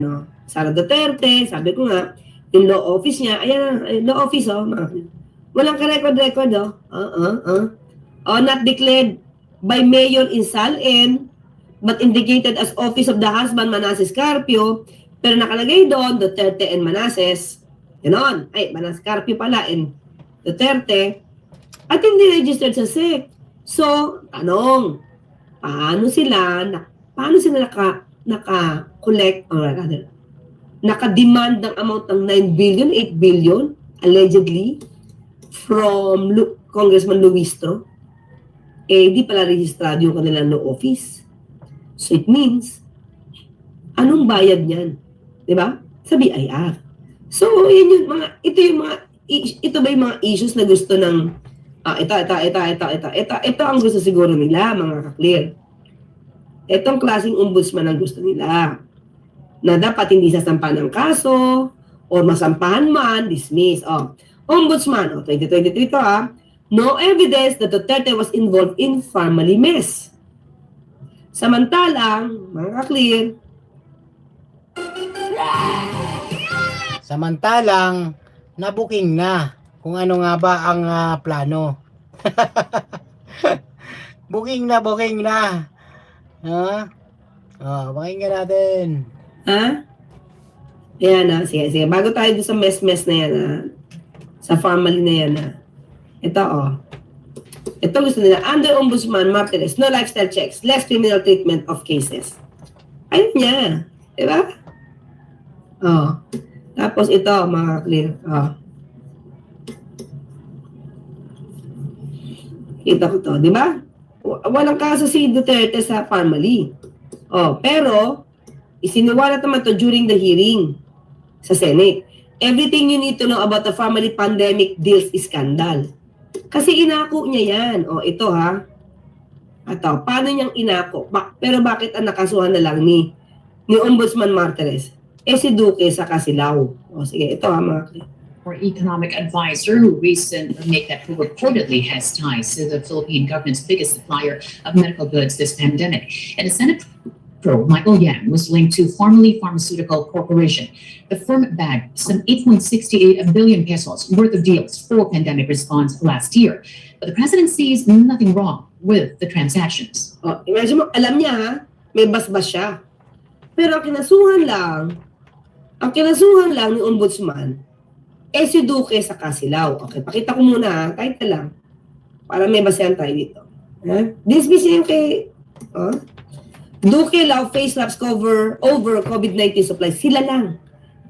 no? Sara Duterte, sabi ko nga, yung law office niya, ayan, law office, oh, walang ka-record-record, oh. Not declared by Mayor Insalin, but indicated as Office of the Husband Manasseh Carpio, pero nakalagay doon, Duterte and Manasseh, ganon, ay, Manasseh Carpio pala, and Duterte, at hindi registered sa SEC. So, tanong, paano sila naka-collect, or rather, naka-demand ng amount ng 9 billion, 8 billion, allegedly, from Congressman Luistro, di pala rehistrado yung kanilang law office. So it means, anong bayad niyan? Diba? Sa BIR. So, yun yung ito ba yung mga issues na gusto ng, ito ang gusto siguro nila, mga ka-clear. Itong klaseng ombudsman ang gusto nila. Na dapat hindi sasampahan ng kaso, o masampahan man, dismiss. Ombudsman, 2023 to no evidence that Duterte was involved in family mess. Samantalang, mga ka-clear, samantalang, nabuking na kung ano nga ba ang plano. Booking na. Pakinggan natin. Ayan sige. Bago tayo doon sa mess na yan, sa family na yan, ito, ito gusto nila, under Ombudsman Martires, no lifestyle checks, less criminal treatment of cases. Ayun niya. Diba? Tapos ito, mga clear. Kita ko to, diba? Walang kaso si Duterte sa family. Pero, isiniwalat naman to during the hearing sa Senate. Everything you need to know about the family pandemic deals scandal. Kasi inako niya yan. Ito paano niyang inako? Pero bakit ang nakasuhan na lang ni Ombudsman Martires? Si Duque sa Kasilaw. Sige, ito mga or economic advisor who reportedly has ties to the Philippine government's biggest supplier of medical goods this pandemic. And the Senate probe, Michael Yang, was linked to Formerly Pharmaceutical Corporation. The firm bagged some 8.68 billion pesos worth of deals for pandemic response last year. But the president sees nothing wrong with the transactions. Imagine mo, alam niya may basbas siya. Pero ang kinasuhan lang ni Ombudsman, si Duque sa Kasilaw. Okay, pakita ko muna, kahit na lang. Para may basehan tayo dito. Dismiss yung kay Duque Lau face labs cover over COVID-19 supplies. Sila lang.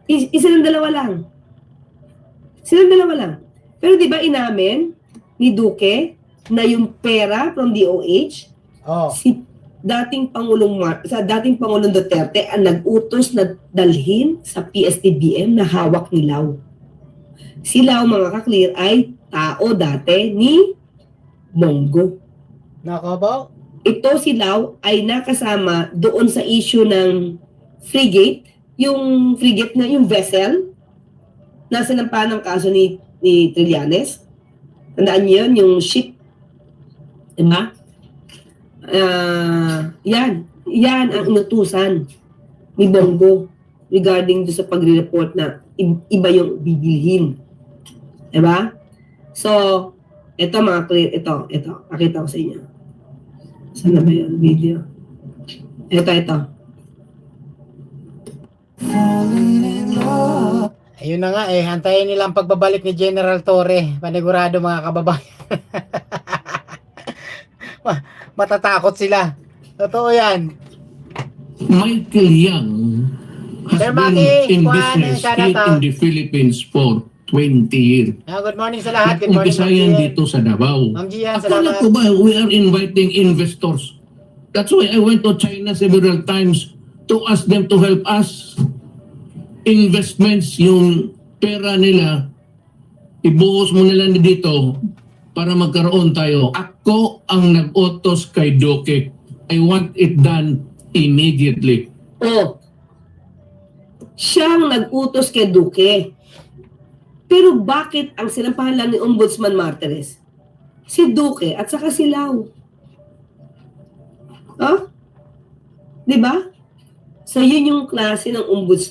Silang dalawa lang. Pero di ba inamin ni Duque na yung pera from DOH, si dating Pangulong Duterte ang nag-utos na dalhin sa PSTBM na hawak ni Lau. Si Lau, mga ka-clear, ay tao dati ni Bongo. Nakabaw? Ito si Lau ay nakasama doon sa issue ng frigate, yung frigate na yung vessel, nasa nampahan ng kaso ni Trillanes. Tandaan niyo yun, yung ship. Diba? Yan ang inutusan ni Bongo regarding doon sa pagre-report na iba yung bibilhin. Diba? So, ito mga clear, ito, pakita ko sa inyo. Saan na ba yun? Video. Ito. Ayun na nga hantayin nilang pagbabalik ni General Torre. Panigurado mga kababayan. Matatakot sila. Totoo yan. Michael Yang has been in business here in the Philippines for 20 years. Good morning sa lahat. Good morning. Umpisayan dito sa Davao. Ma'am Gian, Akala salamat. ko ba we are inviting investors? That's why I went to China several times to ask them to help us. Investments, yung pera nila, ibuhos mo nila dito para magkaroon tayo. Ako ang nag-utos kay Duque. I want it done immediately. Siyang nag-utos kay Duque. Pero bakit ang sinampahan lang ni Ombudsman Martires? Si Duque at saka si Lau. Diba? So, yun yung klase ng ombudsman.